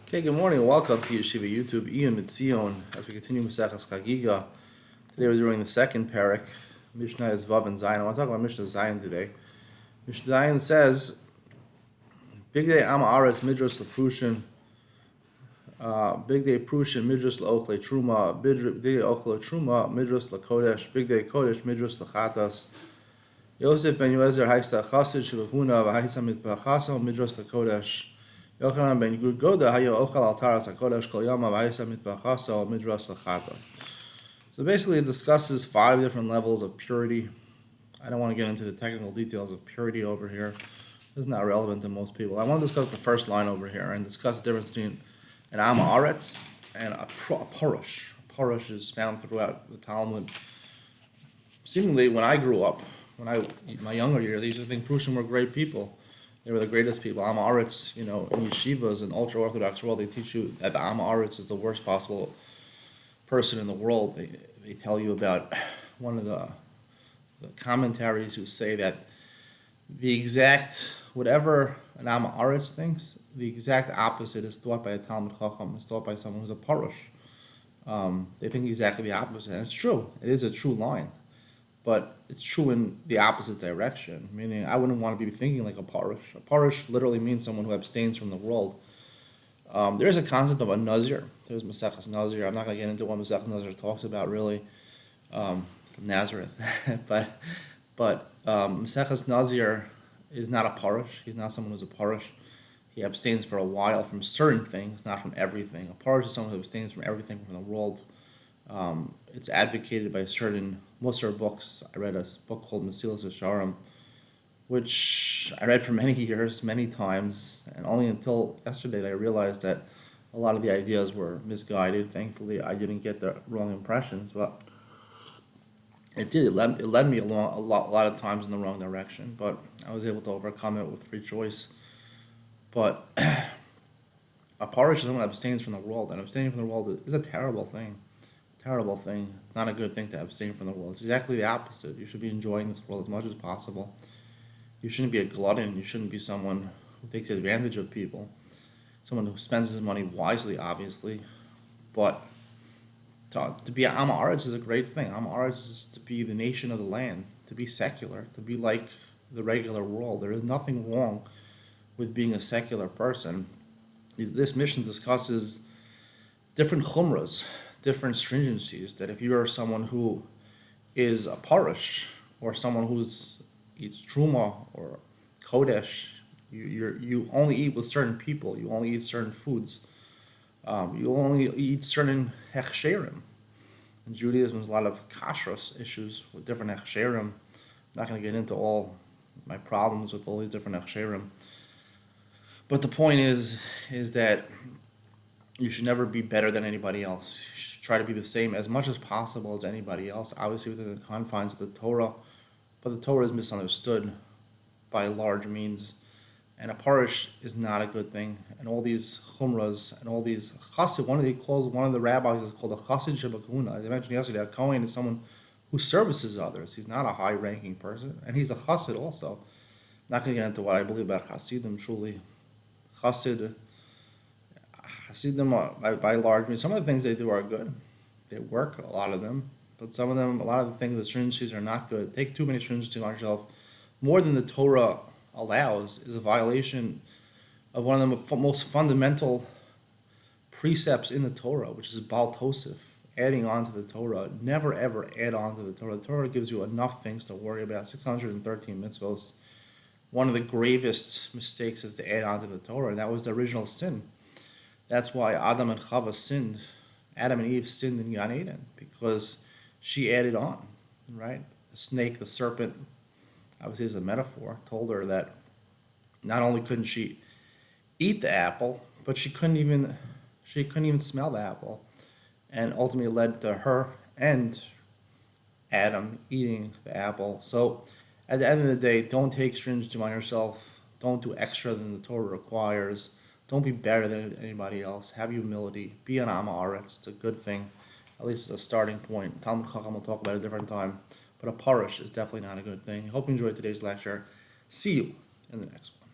Okay, good morning and welcome to Yeshiva YouTube, Iyun and as we continue Maseches Hagigah. Today we're doing the second parak. Mishnah is Vav and Zayin. I want to talk about Mishnah Zayin today. Mishnah Zayin says, Big day Am Aretz Midras Leprushin, Big day Prushin Midras Leochle Truma, Big day Ochle Truma Midras Lekodesh, Big day Kodesh Midras Lechatas. Yosef ben Yoezer Haista Chasid Shevachuna V'Haisa Mitbachaso Midras Lekodesh. Yochanan ben Gugoda Hayo Ochal Al Taras HaKodesh Kol Yama V'Haisa Mitbachaso Midras Lechata. So basically it discusses 5 different levels of purity. I don't want to get into the technical details of purity over here. This is not relevant to most people. I want to discuss the first line over here and discuss the difference between an Am Aretz and a Porush. A Porush is found throughout the Talmud. Seemingly, when I grew up, my younger years, I used to think Prushim were great people. They were the greatest people. Am Aretz, in yeshivas and ultra-Orthodox world, they teach you that the Am Aretz is the worst possible person in the world. They tell you about one of the commentaries who say that the exact, whatever an Am Aretz thinks, the exact opposite is thought by a Talmud Chacham, is thought by someone who's a Parush. They think exactly the opposite. And it's true. It is a true line. But it's true in the opposite direction, meaning I wouldn't want to be thinking like a Parush. A Parush literally means someone who abstains from the world. There is a concept of a Nazir. There's Maseches Nazir. I'm not going to get into what Maseches Nazir talks about really from Nazareth. but Maseches Nazir is not a Parush. He's not someone who's a Parush. He abstains for a while from certain things, not from everything. A Parush is someone who abstains from everything from the world. It's advocated by certain Musar books. I read a book called Mesilas Yesharim, which I read for many years, many times, and only until yesterday that I realized that a lot of the ideas were misguided. Thankfully, I didn't get the wrong impressions, but it did. It led me along a lot of times in the wrong direction, but I was able to overcome it with free choice. But a Parush is someone that abstains from the world, and abstaining from the world is a terrible thing. Terrible thing. It's not a good thing to abstain from the world. It's exactly the opposite. You should be enjoying this world as much as possible. You shouldn't be a glutton. You shouldn't be someone who takes advantage of people. Someone who spends his money wisely, obviously. But to be Am Aretz is a great thing. Am Aretz is to be the nation of the land, to be secular, to be like the regular world. There is nothing wrong with being a secular person. This mission discusses different chumras, different stringencies, that if you are someone who is a Parush or someone who eats Truma or Kodesh, you only eat with certain people, you only eat certain foods, you only eat certain hechsherim. In Judaism, there's a lot of kashrus issues with different hechsherim. I'm not going to get into all my problems with all these different hechsherim. But the point is that you should never be better than anybody else. You should try to be the same as much as possible as anybody else, obviously within the confines of the Torah. But the Torah is misunderstood by large means. And a Parush is not a good thing. And all these chumras and all these chassid, one of the rabbis is called a chassid shebakuna. As I mentioned yesterday, a Kohen is someone who services others. He's not a high-ranking person. And he's a chassid also. Not going to get into what I believe about chassidim, truly. Hasidim, by large means, some of the things they do are good. They work, a lot of them. But some of them, a lot of the things, the stringencies are not good. Take too many stringencies on yourself, more than the Torah allows, is a violation of one of the most fundamental precepts in the Torah, which is Baal Tosef, adding on to the Torah. Never, ever add on to the Torah. The Torah gives you enough things to worry about, 613 mitzvos. One of the gravest mistakes is to add on to the Torah, and that was the original sin. That's why Adam and Chava sinned. Adam and Eve sinned in Gan Eden because she added on, right? The snake, the serpent, obviously is a metaphor, told her that not only couldn't she eat the apple, but she couldn't even smell the apple, and ultimately led to her and Adam eating the apple. So at the end of the day, don't take stringency on yourself. Don't do extra than the Torah requires. Don't be better than anybody else. Have humility. Be an Am Aretz. It's a good thing. At least it's a starting point. Talmud Chacham will talk about it a different time. But a Parush is definitely not a good thing. Hope you enjoyed today's lecture. See you in the next one.